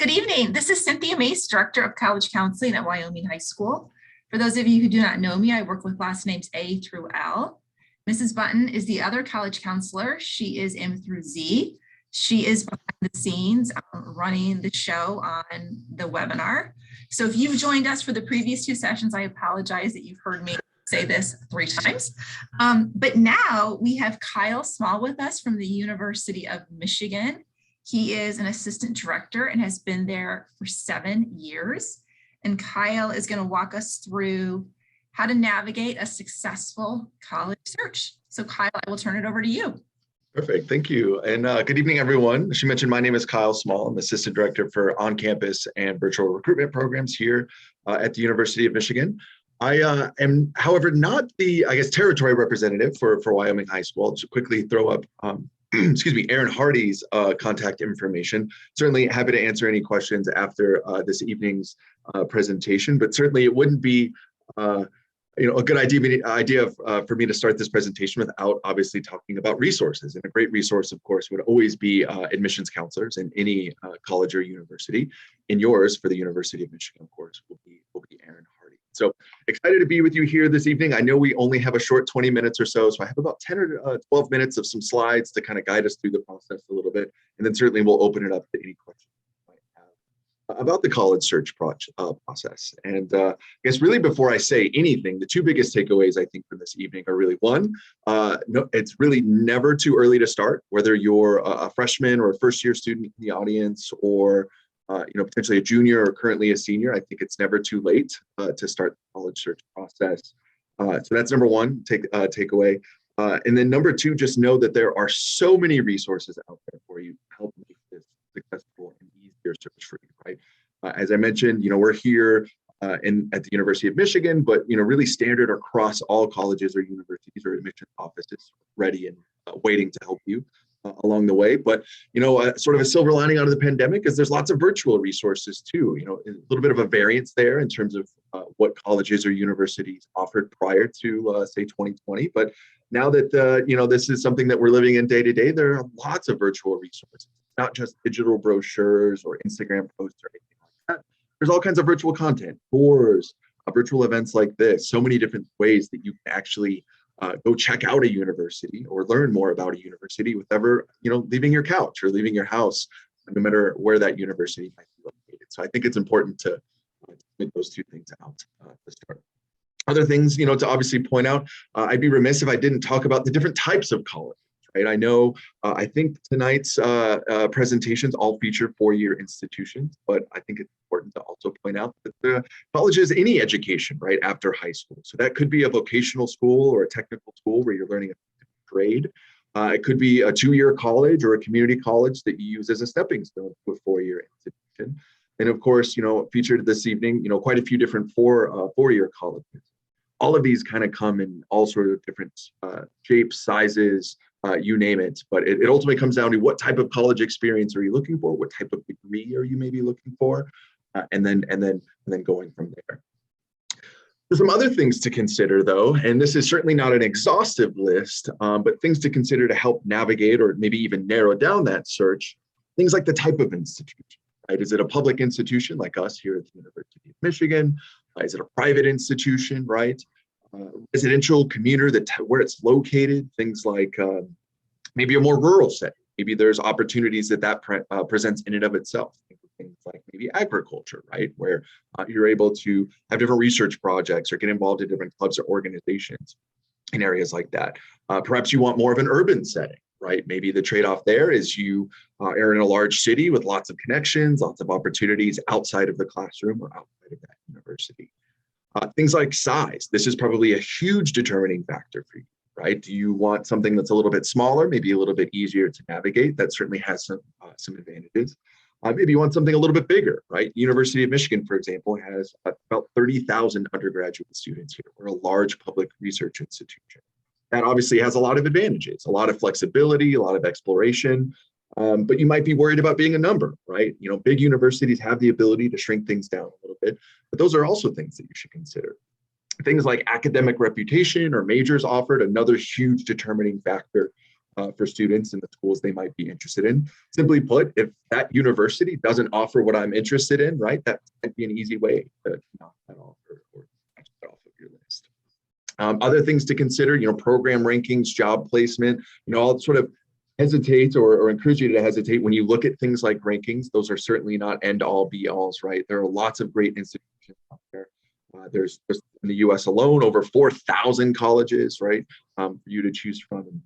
Good evening. This is Cynthia Mace, Director of College Counseling at Wyoming High School. For those of you who do not know me, I work with last names A through L. Mrs. Button is the other college counselor. She is M through Z. She is behind the scenes running the show on the webinar. So if you've joined us for the previous two sessions, I apologize that you've heard me say this 3 times. But now we have Kyle Small with us from the University of Michigan. He is an assistant director and has been there for 7 years. And Kyle is going to walk us through how to navigate a successful college search. So Kyle, I will turn it over to you. Perfect. Thank you. And good evening, everyone. She mentioned my name is Kyle Small. I'm assistant director for on-campus and virtual recruitment programs here at the University of Michigan. I am, however, not the, territory representative for Wyoming High School. I'll just quickly throw up Aaron Hardy's contact information. Certainly happy to answer any questions after this evening's presentation, but certainly it wouldn't be a good idea for me to start this presentation without obviously talking about resources. And a great resource, of course, would always be admissions counselors in any college or university. And yours for the University of Michigan, of course, will be Aaron Hardy. So excited to be with you here this evening. I know we only have a short 20 minutes or so I have about 10 or 12 minutes of some slides to kind of guide us through the process a little bit. And then certainly we'll open it up to any questions you might have about the college search process. And I guess really before I say anything, the 2 biggest takeaways I think from this evening are really one, no, it's really never too early to start, whether you're a freshman or a first-year student in the audience or potentially a junior or currently a senior. I think it's never too late to start the college search process. So that's number one takeaway. And then number 2, just know that there are so many resources out there for you to help make this successful and easier search for you, right? As I mentioned, we're here at the University of Michigan, but really standard across all colleges or universities or admissions offices, ready and waiting to help you along the way. But sort of a silver lining out of the pandemic is there's lots of virtual resources too. A little bit of a variance there in terms of what colleges or universities offered prior to say 2020. But now that this is something that we're living in day to day, there are lots of virtual resources, not just digital brochures or Instagram posts or anything like that. There's all kinds of virtual content, tours, virtual events like this, so many different ways that you can actually go check out a university or learn more about a university without ever, leaving your couch or leaving your house, no matter where that university might be located. So I think it's important to make those 2 things out to start. Other things, to obviously point out, I'd be remiss if I didn't talk about the different types of colleges, right? I know, I think tonight's presentations all feature 4-year institutions, but I think it's important to also point out that the college is any education, right, after high school. So that could be a vocational school or a technical school where you're learning a trade. It could be a 2-year college or a community college that you use as a stepping stone to a 4-year institution. And of course, featured this evening, quite a few different 4-year colleges. All of these kind of come in all sorts of different shapes, sizes, you name it. But it ultimately comes down to what type of college experience are you looking for? What type of degree are you maybe looking for? And then going from there. There's some other things to consider though, and this is certainly not an exhaustive list, but things to consider to help navigate or maybe even narrow down that search. Things like the type of institution, right? Is it a public institution like us here at the University of Michigan? Is it a private institution, right? Residential, commuter, where it's located, things like maybe a more rural setting. Maybe there's opportunities that presents in and of itself. Things like maybe agriculture, right? Where you're able to have different research projects or get involved in different clubs or organizations in areas like that. Perhaps you want more of an urban setting, right? Maybe the trade-off there is you are in a large city with lots of connections, lots of opportunities outside of the classroom or outside of that university. Things like size. This is probably a huge determining factor for you, right? Do you want something that's a little bit smaller, maybe a little bit easier to navigate? That certainly has some advantages. Maybe you want something a little bit bigger, right? University of Michigan, for example, has about 30,000 undergraduate students here. We're a large public research institution. That obviously has a lot of advantages, a lot of flexibility, a lot of exploration, but you might be worried about being a number, right? Big universities have the ability to shrink things down a little bit, but those are also things that you should consider. Things like academic reputation or majors offered, another huge determining factor for students in the schools they might be interested in. Simply put, if that university doesn't offer what I'm interested in, right, that might be an easy way to knock that off or scratch that off of your list. Other things to consider, program rankings, job placement, I'll sort of hesitate or encourage you to hesitate when you look at things like rankings. Those are certainly not end all be alls, right? There are lots of great institutions out there. There's in the US alone, over 4,000 colleges, right, for you to choose from. And,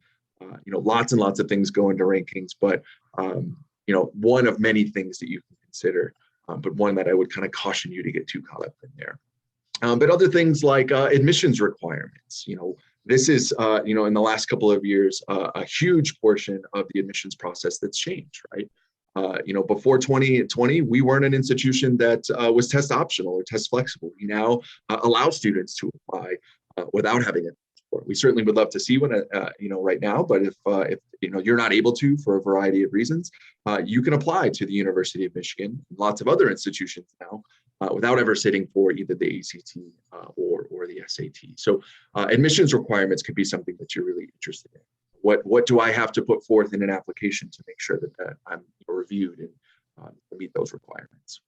lots and lots of things go into rankings, but, one of many things that you can consider, but one that I would kind of caution you to get too caught up in there. But other things like admissions requirements, this is, in the last couple of years, a huge portion of the admissions process that's changed, right? Before 2020, we weren't an institution that was test optional or test flexible. We now allow students to apply without having a test score. We certainly would love to see one, right now, but if you're not able to for a variety of reasons, you can apply to the University of Michigan, and lots of other institutions now, without ever sitting for either the ACT or the SAT. So admissions requirements could be something that you're really interested in. What do I have to put forth in an application to make sure that I'm reviewed and meet those requirements?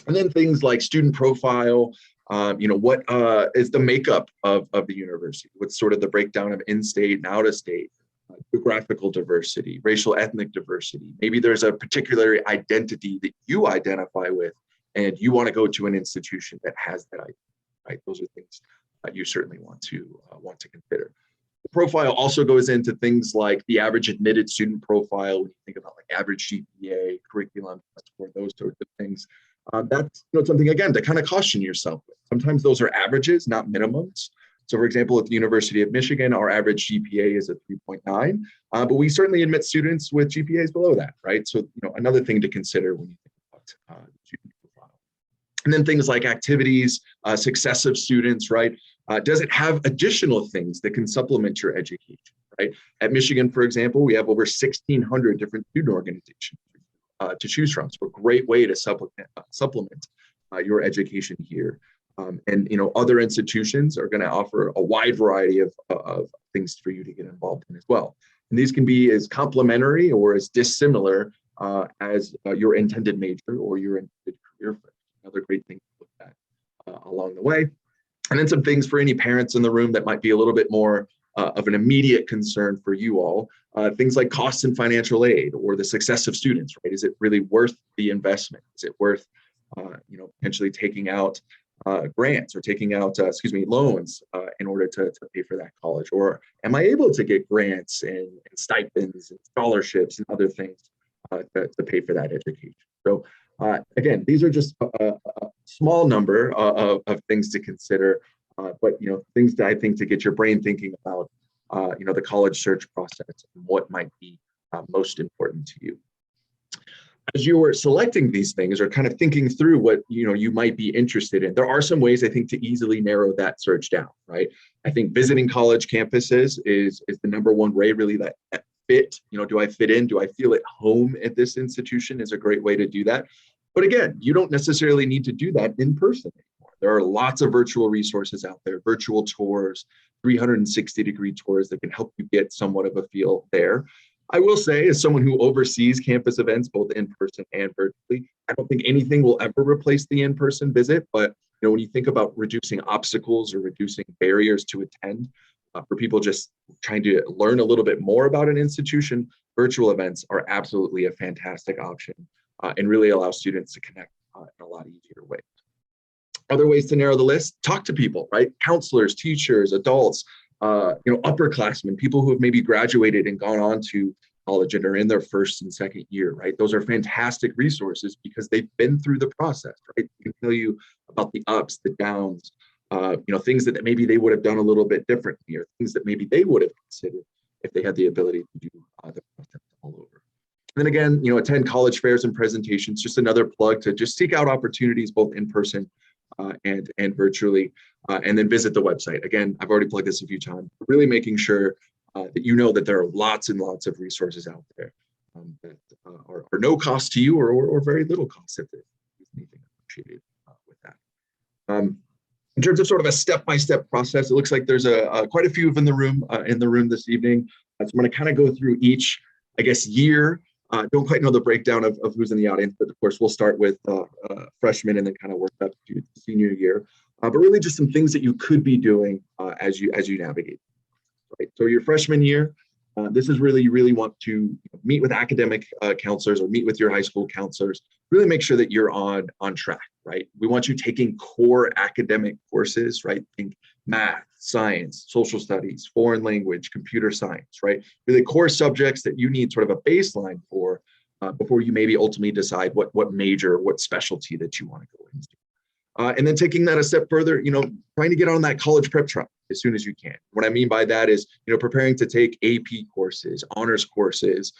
And then things like student profile, what is the makeup of the university? What's sort of the breakdown of in-state and out-of-state? Geographical diversity, racial ethnic diversity. Maybe there's a particular identity that you identify with and you want to go to an institution that has that identity, right? Those are things you certainly want to consider. The profile also goes into things like the average admitted student profile. When you think about like average GPA, curriculum, or those sorts of things, that's something again to kind of caution yourself with. Sometimes those are averages, not minimums. So, for example, at the University of Michigan, our average GPA is a 3.9, but we certainly admit students with GPAs below that, right? So, another thing to consider when you think about student profile. And then things like activities, success of students, right? Does it have additional things that can supplement your education, right? At Michigan, for example, we have over 1,600 different student organizations to choose from. So, a great way to supplement your education here. And other institutions are going to offer a wide variety of things for you to get involved in as well. And these can be as complementary or as dissimilar as your intended major or your intended career. Another great thing to look at along the way. And then some things for any parents in the room that might be a little bit more of an immediate concern for you all. Things like costs and financial aid or the success of students, right? Is it really worth the investment? Is it worth, potentially taking out grants or taking out, loans in order to pay for that college? Or am I able to get grants and stipends and scholarships and other things to pay for that education? So again, these are just a small number of things to consider, but things that I think to get your brain thinking about, the college search process and what might be most important to you. As you were selecting these things or kind of thinking through what you might be interested in, there are some ways I think to easily narrow that search down, right? I think visiting college campuses is the number one way really that fit. Do I fit in? Do I feel at home at this institution is a great way to do that. But again, you don't necessarily need to do that in person anymore. There are lots of virtual resources out there, virtual tours, 360-degree tours that can help you get somewhat of a feel there. I will say, as someone who oversees campus events, both in person and virtually, I don't think anything will ever replace the in-person visit. But when you think about reducing obstacles or reducing barriers to attend, for people just trying to learn a little bit more about an institution, virtual events are absolutely a fantastic option and really allow students to connect in a lot easier ways. Other ways to narrow the list: talk to people, right? Counselors, teachers, adults. Upperclassmen, people who have maybe graduated and gone on to college and are in their first and second year, right? Those are fantastic resources because they've been through the process, right? They can tell you about the ups, the downs, things that maybe they would have done a little bit differently, or things that maybe they would have considered if they had the ability to do the process all over. And then again, attend college fairs and presentations, just another plug to just seek out opportunities both in person and virtually, and then visit the website. Again, I've already plugged this a few times, really making sure that that there are lots and lots of resources out there that are no cost to you or very little cost if there's anything associated with that. In terms of sort of a step-by-step process, it looks like there's quite a few in the room this evening. So I'm going to kind of go through each, I guess, year. Don't quite know the breakdown of who's in the audience, but of course we'll start with freshmen and then kind of work up to senior year. But really just some things that you could be doing as you navigate. Right. So your freshman year, this is really, you really want to meet with academic counselors or meet with your high school counselors, really make sure that you're on track, right? We want you taking core academic courses, right? Think math, science, social studies, foreign language, computer science, right? Really core subjects that you need sort of a baseline for before you maybe ultimately decide what major, what specialty that you want to go into. And then taking that a step further, trying to get on that college prep track as soon as you can. What I mean by that is, preparing to take AP courses, honors courses,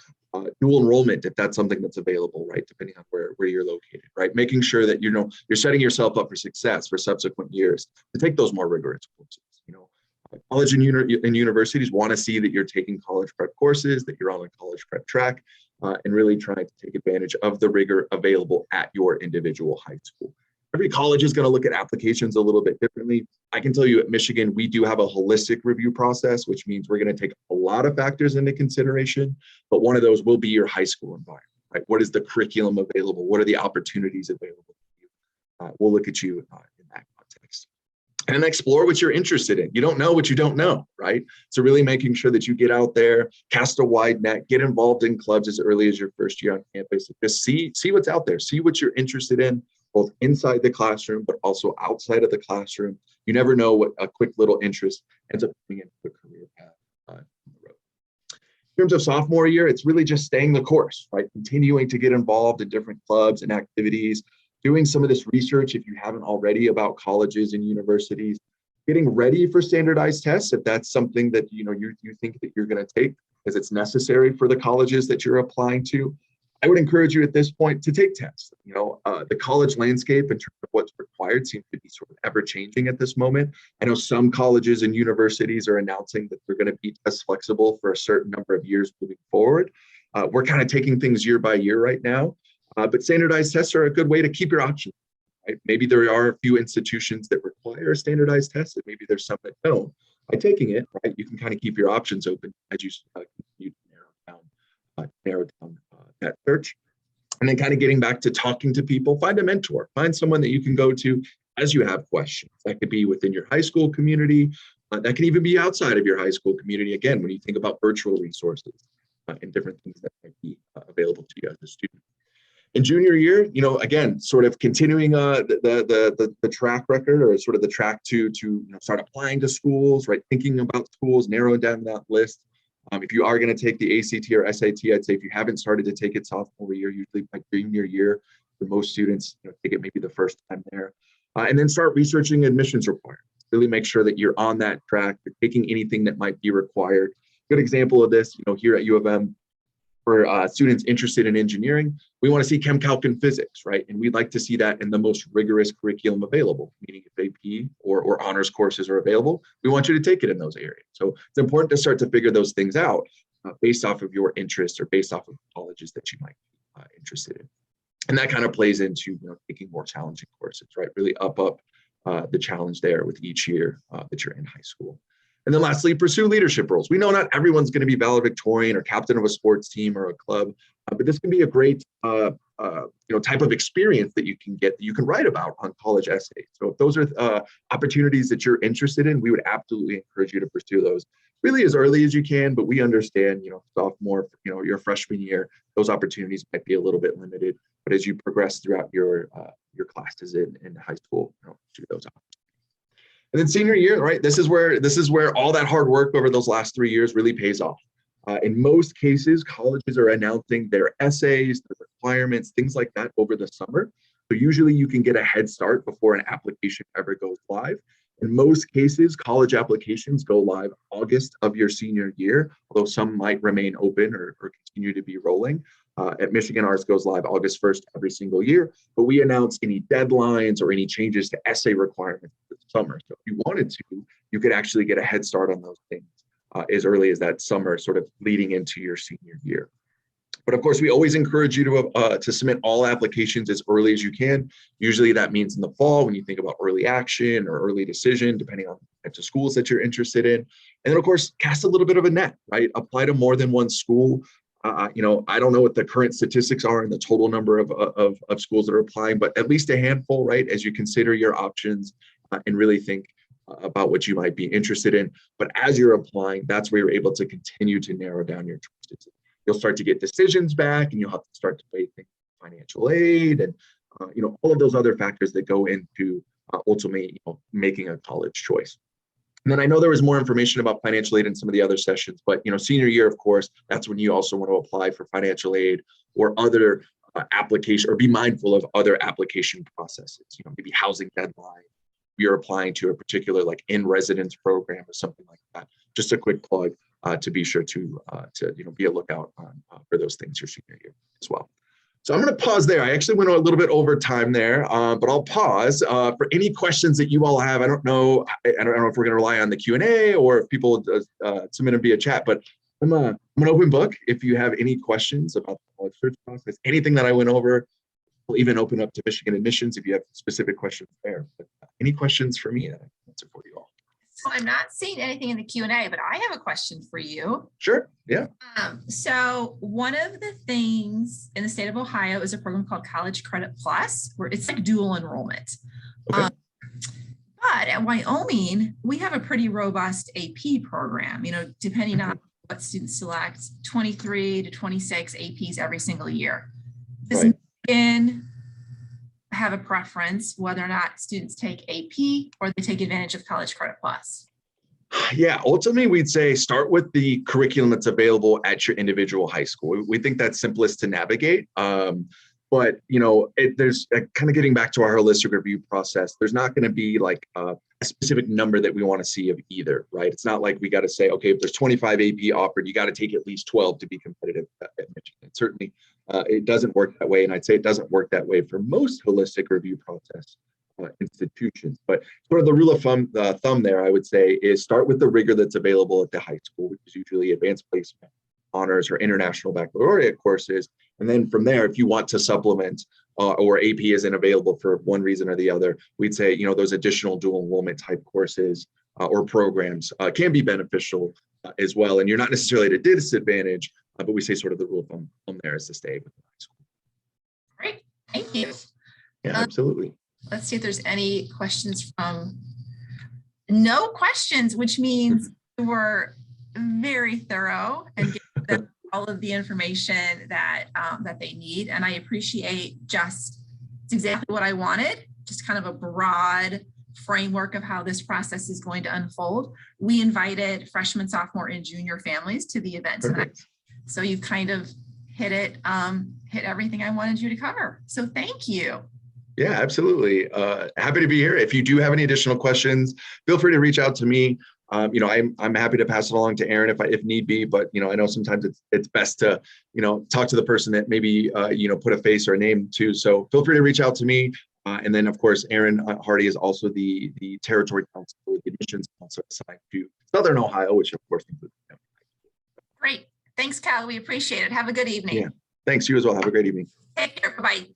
dual enrollment, if that's something that's available, right? Depending on where you're located, right? Making sure that, you're setting yourself up for success for subsequent years to take those more rigorous courses. College and universities want to see that you're taking college prep courses, that you're on a college prep track, and really trying to take advantage of the rigor available at your individual high school. Every college is going to look at applications a little bit differently. I can tell you at Michigan, we do have a holistic review process, which means we're going to take a lot of factors into consideration, but one of those will be your high school environment, right? What is the curriculum available? What are the opportunities available to you? We'll look at you in that context. And explore what you're interested in. You don't know what you don't know, right? So really making sure that you get out there, cast a wide net, get involved in clubs as early as your first year on campus. Just see what's out there, see what you're interested in, both inside the classroom, but also outside of the classroom. You never know what a quick little interest ends up coming into a career path on the road. In terms of sophomore year, it's really just staying the course, right? Continuing to get involved in different clubs and activities, doing some of this research if you haven't already about colleges and universities, getting ready for standardized tests if that's something that you think that you're going to take because it's necessary for the colleges that you're applying to. I would encourage you at this point to take tests. The college landscape in terms of what's required seems to be sort of ever changing at this moment. I know some colleges and universities are announcing that they're going to be test flexible for a certain number of years moving forward. We're kind of taking things year by year right now, but standardized tests are a good way to keep your options. Right? Maybe there are a few institutions that require a standardized test, and maybe there's some that don't. By taking it, right, you can kind of keep your options open as you continue to narrow down that search. And then kind of getting back to talking to people, find a mentor, find someone that you can go to as you have questions. That could be within your high school community. That can even be outside of your high school community. Again, when you think about virtual resources and different things that might be available to you as a student. In junior year, again, sort of continuing the track record or sort of the track to start applying to schools, right? Thinking about schools, narrowing down that list. If you are going to take the ACT or SAT, I'd say if you haven't started to take it sophomore year, usually by junior year, for most students, take it maybe the first time there. And then start researching admissions requirements. Really make sure that you're on that track, you're taking anything that might be required. Good example of this, here at U of M, for students interested in engineering, we want to see chem, calc, and physics, right? And we'd like to see that in the most rigorous curriculum available, meaning if AP or honors courses are available, we want you to take it in those areas. So it's important to start to figure those things out based off of your interests or based off of colleges that you might be interested in. And that kind of plays into taking more challenging courses, right? Really up the challenge there with each year that you're in high school. And then lastly, pursue leadership roles. We know not everyone's going to be valedictorian or captain of a sports team or a club, but this can be a great type of experience that you can get, that you can write about on college essays. So if those are opportunities that you're interested in, we would absolutely encourage you to pursue those really as early as you can. But we understand, sophomore, your freshman year, those opportunities might be a little bit limited. But as you progress throughout your classes in high school, pursue those opportunities. And then senior year, right? This is where all that hard work over those last 3 years really pays off. In most cases, colleges are announcing their essays, their requirements, things like that over the summer. So usually you can get a head start before an application ever goes live. In most cases, college applications go live August of your senior year, although some might remain open or continue to be rolling. At Michigan, ours goes live August 1st every single year, but we announce any deadlines or any changes to essay requirements for the summer. So if you wanted to, you could actually get a head start on those things as early as that summer, sort of leading into your senior year. But of course, we always encourage you to submit all applications as early as you can. Usually that means in the fall when you think about early action or early decision, depending on the types of schools that you're interested in. And then of course, cast a little bit of a net, right? Apply to more than one school. I don't know what the current statistics are in the total number of schools that are applying, but at least a handful, right? As you consider your options and really think about what you might be interested in. But as you're applying, that's where you're able to continue to narrow down your choices. You'll start to get decisions back, and you'll have to start to weigh things like financial aid and all of those other factors that go into ultimately making a college choice. And then I know there was more information about financial aid in some of the other sessions, but senior year, of course, that's when you also want to apply for financial aid or other application, or be mindful of other application processes. Maybe housing deadline. You're applying to a particular like in-residence program or something like that. Just a quick plug to be sure to be a lookout on for those things your senior year as well. So I'm going to pause there. I actually went a little bit over time there, but I'll pause for any questions that you all have. I don't know if we're going to rely on the Q&A or if people submit them via chat, but I'm an open book. If you have any questions about the college search process, anything that I went over, we'll even open up to Michigan admissions if you have specific questions there. But any questions for me that I can answer for you all? So I'm not seeing anything in the Q&A, but I have a question for you. Sure. Yeah. So one of the things in the state of Ohio is a program called College Credit Plus, where it's like dual enrollment. Okay. But at Wyoming, we have a pretty robust AP program, depending on what students select, 23 to 26 APs every single year. Does Michigan have a preference whether or not students take AP or they take advantage of College Credit Plus? Yeah, ultimately, we'd say start with the curriculum that's available at your individual high school. We think that's simplest to navigate. But there's kind of getting back to our holistic review process. There's not going to be like a specific number that we want to see of either, right? It's not like we got to say, okay, if there's 25 AP offered, you got to take at least 12 to be competitive at Michigan. Certainly, it doesn't work that way, and I'd say it doesn't work that way for most holistic review process institutions. But sort of the rule of thumb there, I would say, is start with the rigor that's available at the high school, which is usually advanced placement, honors, or international baccalaureate courses. And then from there, if you want to supplement or AP isn't available for one reason or the other, we'd say, those additional dual enrollment type courses or programs can be beneficial as well. And you're not necessarily at a disadvantage, but we say sort of the rule of thumb there is to stay with the high school. Great, thank you. Yeah, absolutely. Let's see if there's any questions from, no questions, which means we're very thorough and give them all of the information that that they need. And I appreciate it's exactly what I wanted, just kind of a broad framework of how this process is going to unfold. We invited freshman, sophomore, and junior families to the event tonight. Perfect. So you've kind of hit everything I wanted you to cover. So thank you. Yeah, absolutely. Happy to be here. If you do have any additional questions, feel free to reach out to me. I'm happy to pass it along to Aaron if need be, but I know sometimes it's best to talk to the person that maybe put a face or a name to. So feel free to reach out to me. And then of course, Aaron Hardy is also the territory council, the admissions council assigned to Southern Ohio, which of course includes. Great. Thanks, Cal. We appreciate it. Have a good evening. Yeah. Thanks. You as well. Have a great evening. Take care. Bye-bye.